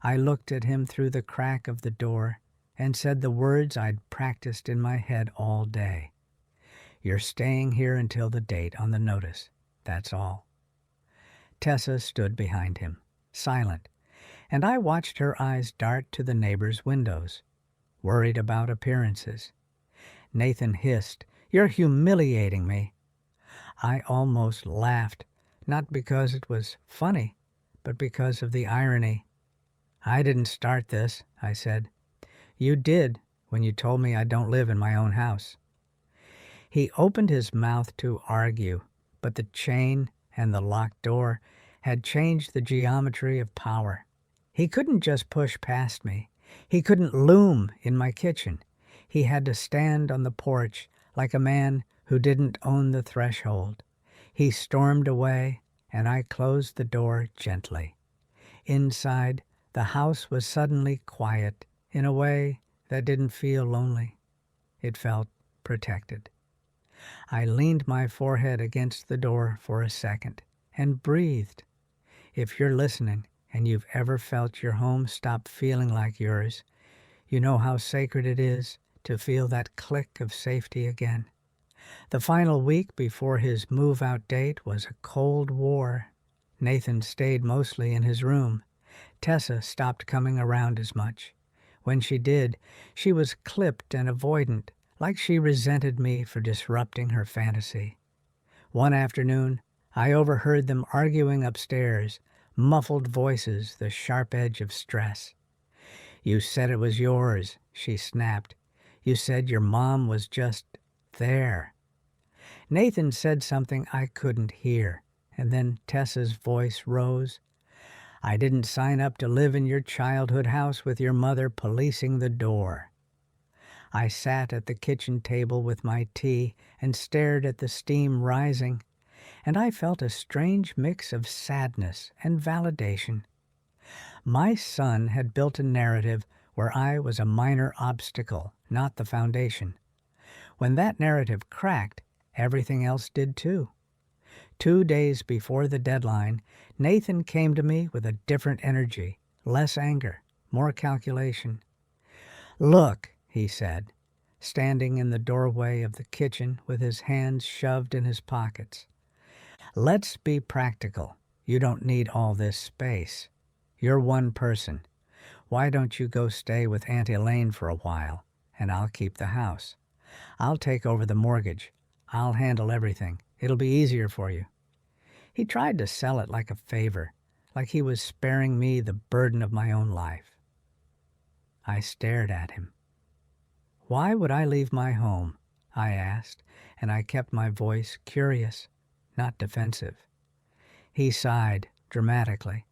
I looked at him through the crack of the door and said the words I'd practiced in my head all day. "You're staying here until the date on the notice. That's all." Tessa stood behind him, silent, and I watched her eyes dart to the neighbors' windows, worried about appearances. Nathan hissed, "You're humiliating me." I almost laughed, not because it was funny, but because of the irony. "I didn't start this," I said. "You did when you told me I don't live in my own house." He opened his mouth to argue, but the chain and the locked door had changed the geometry of power. He couldn't just push past me. He couldn't loom in my kitchen. He had to stand on the porch like a man who didn't own the threshold. He stormed away, and I closed the door gently. Inside, the house was suddenly quiet in a way that didn't feel lonely. It felt protected. I leaned my forehead against the door for a second and breathed. If you're listening and you've ever felt your home stop feeling like yours, you know how sacred it is to feel that click of safety again. The final week before his move-out date was a cold war. Nathan stayed mostly in his room. Tessa stopped coming around as much. When she did, she was clipped and avoidant, like she resented me for disrupting her fantasy. One afternoon, I overheard them arguing upstairs, muffled voices, the sharp edge of stress. "You said it was yours," she snapped. "You said your mom was just there." Nathan said something I couldn't hear, and then Tessa's voice rose. "I didn't sign up to live in your childhood house with your mother policing the door." I sat at the kitchen table with my tea and stared at the steam rising, and I felt a strange mix of sadness and validation. My son had built a narrative where I was a minor obstacle, not the foundation. When that narrative cracked, everything else did too. 2 days before the deadline, Nathan came to me with a different energy, less anger, more calculation. "Look," he said, standing in the doorway of the kitchen with his hands shoved in his pockets. "Let's be practical. You don't need all this space. You're one person. Why don't you go stay with Aunt Elaine for a while, and I'll keep the house. I'll take over the mortgage. I'll handle everything. It'll be easier for you." He tried to sell it like a favor, like he was sparing me the burden of my own life. I stared at him. "Why would I leave my home?" I asked, and I kept my voice curious, not defensive. He sighed dramatically.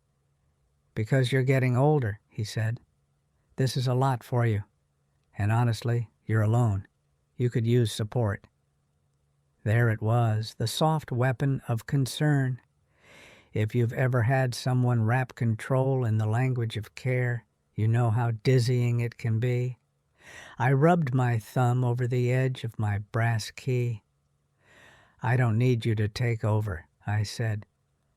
"Because you're getting older," he said. "This is a lot for you. And honestly, you're alone. You could use support." There it was, the soft weapon of concern. If you've ever had someone wrap control in the language of care, you know how dizzying it can be. I rubbed my thumb over the edge of my brass key. I don't need you to take over, I said.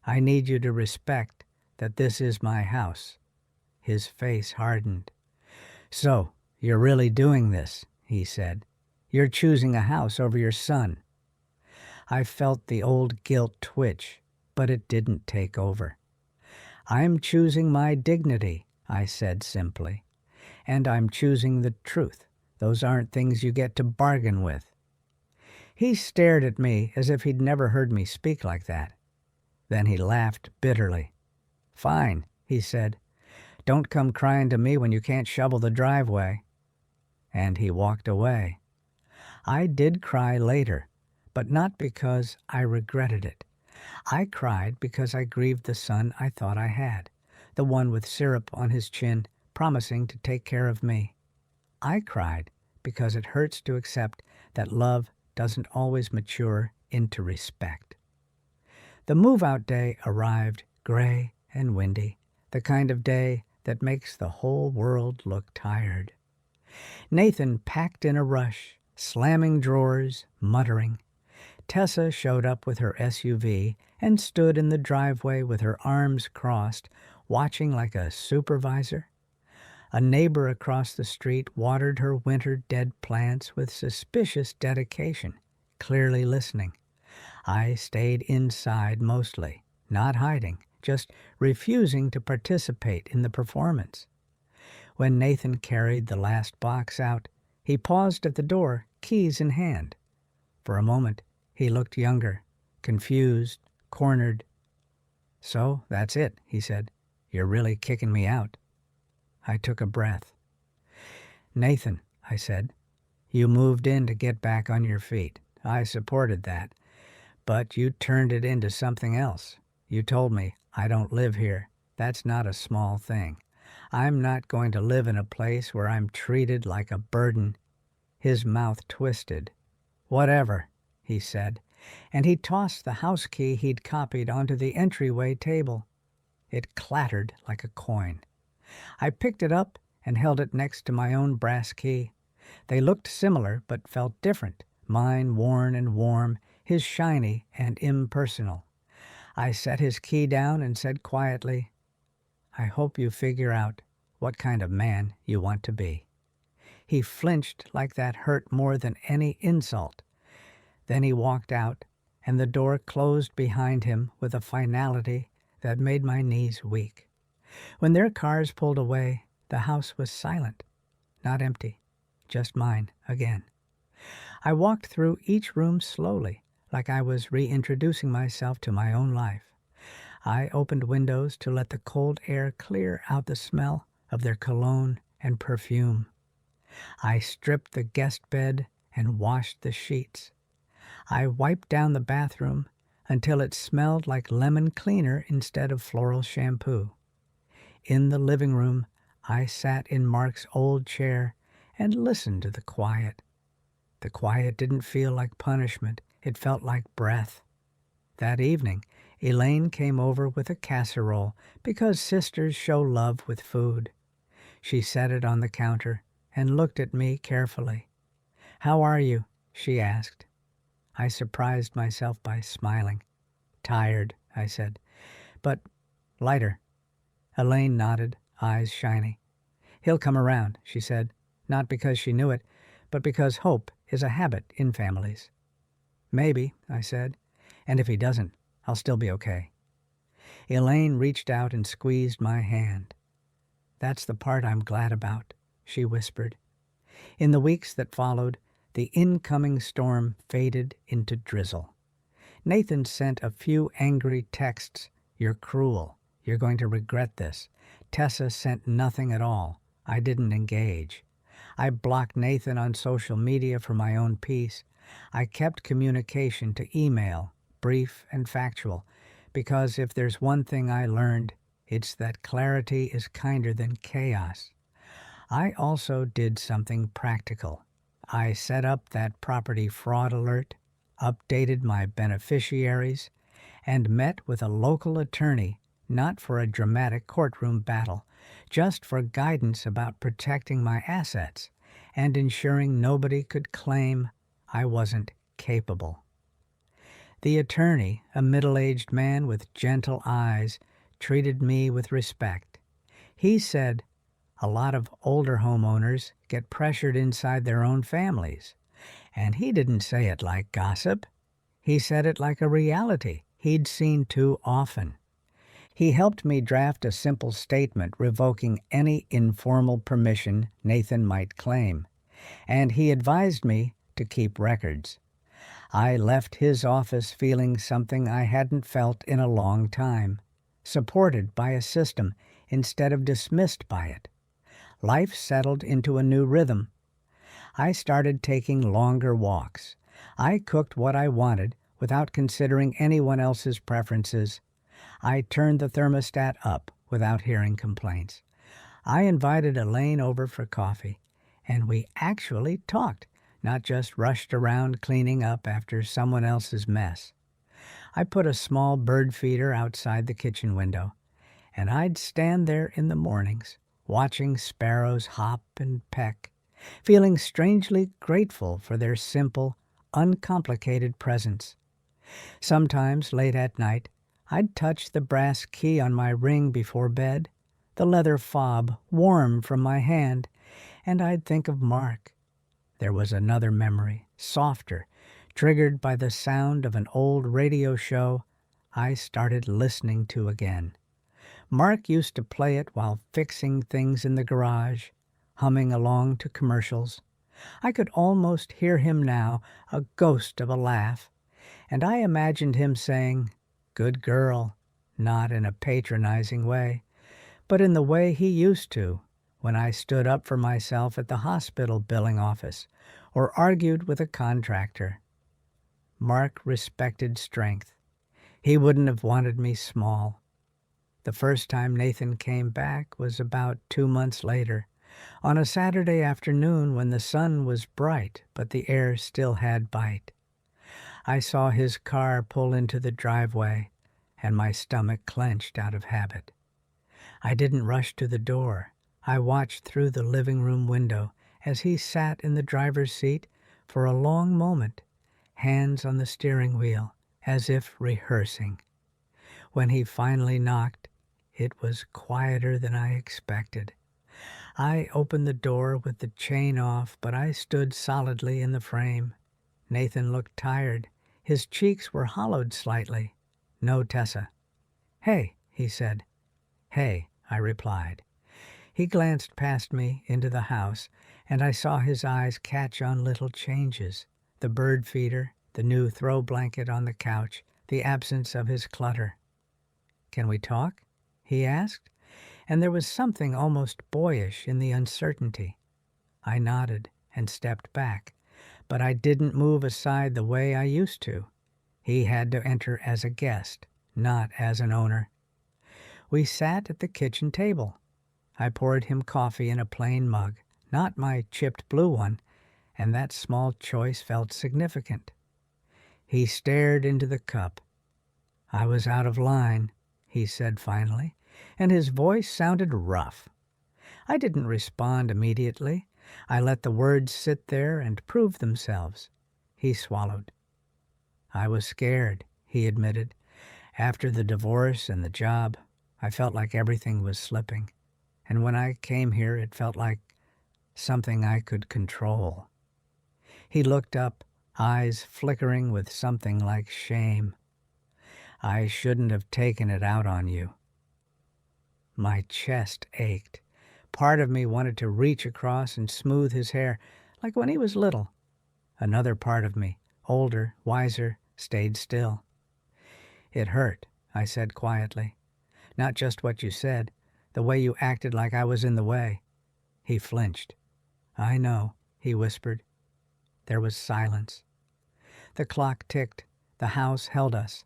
I need you to respect that this is my house. His face hardened. So, you're really doing this, he said. You're choosing a house over your son. I felt the old guilt twitch, but it didn't take over. I'm choosing my dignity, I said simply. And I'm choosing the truth. Those aren't things you get to bargain with. He stared at me as if he'd never heard me speak like that. Then he laughed bitterly. Fine, he said. Don't come crying to me when you can't shovel the driveway. And he walked away. I did cry later, but not because I regretted it. I cried because I grieved the son I thought I had, the one with syrup on his chin, promising to take care of me. I cried because it hurts to accept that love doesn't always mature into respect. The move-out day arrived, gray and windy, the kind of day that makes the whole world look tired. Nathan packed in a rush, slamming drawers, muttering. Tessa showed up with her SUV and stood in the driveway with her arms crossed, watching like a supervisor. A neighbor across the street watered her winter dead plants with suspicious dedication, clearly listening. I stayed inside mostly, not hiding, just refusing to participate in the performance. When Nathan carried the last box out, he paused at the door, keys in hand. For a moment, he looked younger, confused, cornered. So, that's it, he said. You're really kicking me out. I took a breath. Nathan, I said, you moved in to get back on your feet. I supported that. But you turned it into something else. You told me, I don't live here. That's not a small thing. I'm not going to live in a place where I'm treated like a burden. His mouth twisted. Whatever, he said, and he tossed the house key he'd copied onto the entryway table. It clattered like a coin. I picked it up and held it next to my own brass key. They looked similar but felt different, mine worn and warm, his shiny and impersonal. I set his key down and said quietly, I hope you figure out what kind of man you want to be. He flinched like that hurt more than any insult. Then he walked out, and the door closed behind him with a finality that made my knees weak. When their cars pulled away, the house was silent, not empty, just mine again. I walked through each room slowly, like I was reintroducing myself to my own life. I opened windows to let the cold air clear out the smell of their cologne and perfume. I stripped the guest bed and washed the sheets. I wiped down the bathroom until it smelled like lemon cleaner instead of floral shampoo. In the living room, I sat in Mark's old chair and listened to the quiet. The quiet didn't feel like punishment. It felt like breath. That evening, Elaine came over with a casserole because sisters show love with food. She set it on the counter and looked at me carefully. "How are you?" she asked. I surprised myself by smiling. "Tired," I said. "But lighter." Elaine nodded, eyes shiny. "He'll come around," she said, not because she knew it, but because hope is a habit in families. "Maybe," I said, "and if he doesn't, I'll still be okay." Elaine reached out and squeezed my hand. "That's the part I'm glad about," she whispered. In the weeks that followed, the incoming storm faded into drizzle. Nathan sent a few angry texts. "You're cruel. You're going to regret this." Tessa sent nothing at all. I didn't engage. I blocked Nathan on social media for my own peace. I kept communication to email, brief and factual, because if there's one thing I learned, it's that clarity is kinder than chaos. I also did something practical. I set up that property fraud alert updated my beneficiaries, and met with a local attorney, not for a dramatic courtroom battle, just for guidance about protecting my assets and ensuring nobody could claim I wasn't capable. The attorney, a middle-aged man with gentle eyes, treated me with respect. He said, "A lot of older homeowners get pressured inside their own families." And he didn't say it like gossip. He said it like a reality he'd seen too often. He helped me draft a simple statement revoking any informal permission Nathan might claim, and he advised me to keep records. I left his office feeling something I hadn't felt in a long time, supported by a system instead of dismissed by it. Life settled into a new rhythm. I started taking longer walks. I cooked what I wanted without considering anyone else's preferences. I turned the thermostat up without hearing complaints. I invited Elaine over for coffee, and we actually talked, not just rushed around cleaning up after someone else's mess. I put a small bird feeder outside the kitchen window, and I'd stand there in the mornings, watching sparrows hop and peck, feeling strangely grateful for their simple, uncomplicated presence. Sometimes, late at night, I'd touch the brass key on my ring before bed, the leather fob warm from my hand, and I'd think of Mark. There was another memory, softer, triggered by the sound of an old radio show I started listening to again. Mark used to play it while fixing things in the garage, humming along to commercials. I could almost hear him now, a ghost of a laugh, and I imagined him saying, "Good girl," not in a patronizing way, but in the way he used to when I stood up for myself at the hospital billing office or argued with a contractor. Mark respected strength. He wouldn't have wanted me small. The first time Nathan came back was about 2 months later, on a Saturday afternoon when the sun was bright but the air still had bite. I saw his car pull into the driveway, and my stomach clenched out of habit. I didn't rush to the door. I watched through the living room window as he sat in the driver's seat for a long moment, hands on the steering wheel, as if rehearsing. When he finally knocked, it was quieter than I expected. I opened the door with the chain off, but I stood solidly in the frame. Nathan looked tired. His cheeks were hollowed slightly. "No, Tessa." "Hey," he said. "Hey," I replied. He glanced past me into the house, and I saw his eyes catch on little changes: the bird feeder, the new throw blanket on the couch, the absence of his clutter. "Can we talk?" he asked, and there was something almost boyish in the uncertainty. I nodded and stepped back, but I didn't move aside the way I used to. He had to enter as a guest, not as an owner. We sat at the kitchen table. I poured him coffee in a plain mug, not my chipped blue one, and that small choice felt significant. He stared into the cup. "I was out of line," he said finally, and his voice sounded rough. I didn't respond immediately. I let the words sit there and prove themselves. He swallowed. "I was scared," he admitted. "After the divorce and the job, I felt like everything was slipping. And when I came here, it felt like something I could control." He looked up, eyes flickering with something like shame. "I shouldn't have taken it out on you." My chest ached. Part of me wanted to reach across and smooth his hair, like when he was little. Another part of me, older, wiser, stayed still. "It hurt," I said quietly. "Not just what you said, the way you acted like I was in the way." He flinched. "I know," he whispered. There was silence. The clock ticked. The house held us.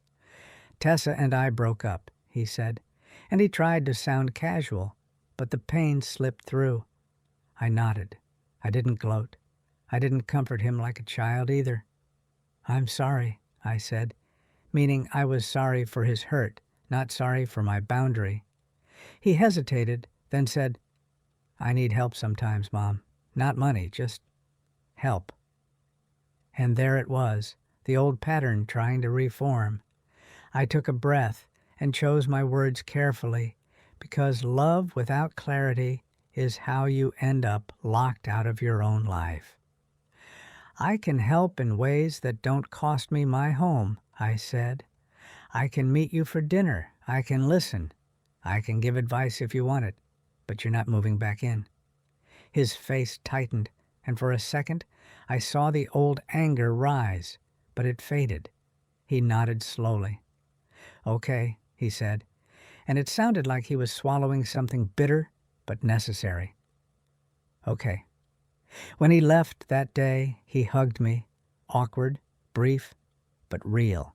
"Tessa and I broke up," he said, and he tried to sound casual, but the pain slipped through. I nodded. I didn't gloat. I didn't comfort him like a child either. "I'm sorry," I said, meaning I was sorry for his hurt, not sorry for my boundary. He hesitated, then said, "I need help sometimes, Mom. Not money, just help." And there it was, the old pattern trying to reform. I took a breath and chose my words carefully, because love without clarity is how you end up locked out of your own life. "I can help in ways that don't cost me my home," I said. "I can meet you for dinner. I can listen. I can give advice if you want it, but you're not moving back in." His face tightened, and for a second I saw the old anger rise, but it faded. He nodded slowly. "Okay," he said, and it sounded like he was swallowing something bitter but necessary. "Okay." When he left that day, he hugged me, awkward, brief, but real.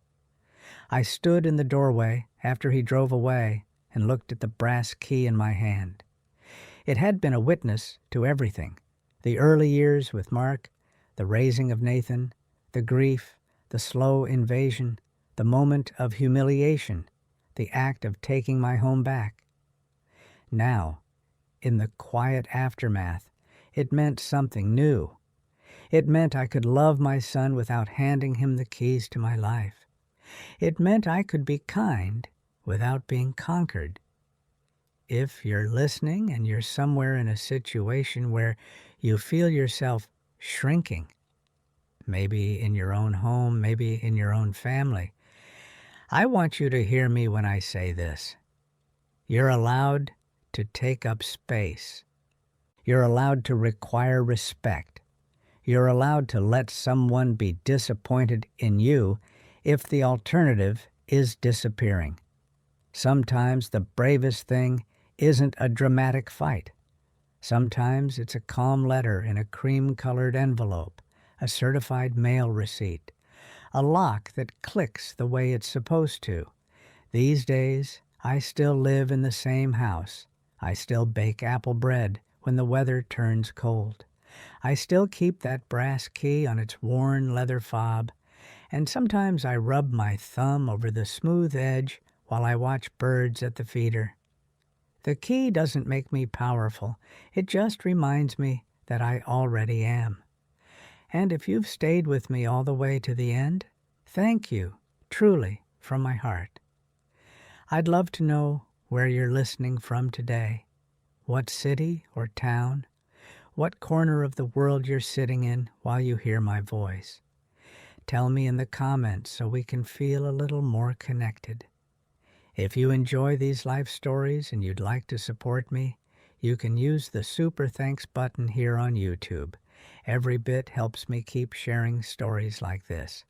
I stood in the doorway after he drove away and looked at the brass key in my hand. It had been a witness to everything: the early years with Mark, the raising of Nathan, the grief, the slow invasion, the moment of humiliation, the act of taking my home back. Now, in the quiet aftermath, it meant something new. It meant I could love my son without handing him the keys to my life. It meant I could be kind without being conquered. If you're listening and you're somewhere in a situation where you feel yourself shrinking, maybe in your own home, maybe in your own family, I want you to hear me when I say this. You're allowed to take up space. You're allowed to require respect. You're allowed to let someone be disappointed in you if the alternative is disappearing. Sometimes the bravest thing isn't a dramatic fight. Sometimes it's a calm letter in a cream-colored envelope, a certified mail receipt, a lock that clicks the way it's supposed to. These days, I still live in the same house. I still bake apple bread when the weather turns cold. I still keep that brass key on its worn leather fob, and sometimes I rub my thumb over the smooth edge while I watch birds at the feeder. The key doesn't make me powerful. It just reminds me that I already am. And if you've stayed with me all the way to the end, thank you, truly, from my heart. I'd love to know where you're listening from today. What city or town? What corner of the world you're sitting in while you hear my voice? Tell me in the comments so we can feel a little more connected. If you enjoy these life stories and you'd like to support me, you can use the Super Thanks button here on YouTube. Every bit helps me keep sharing stories like this.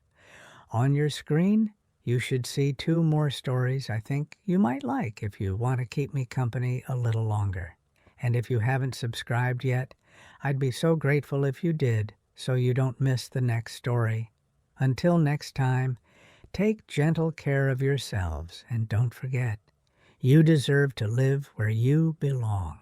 On your screen, you should see 2 more stories I think you might like if you want to keep me company a little longer. And if you haven't subscribed yet, I'd be so grateful if you did, so you don't miss the next story. Until next time, take gentle care of yourselves, and don't forget, you deserve to live where you belong.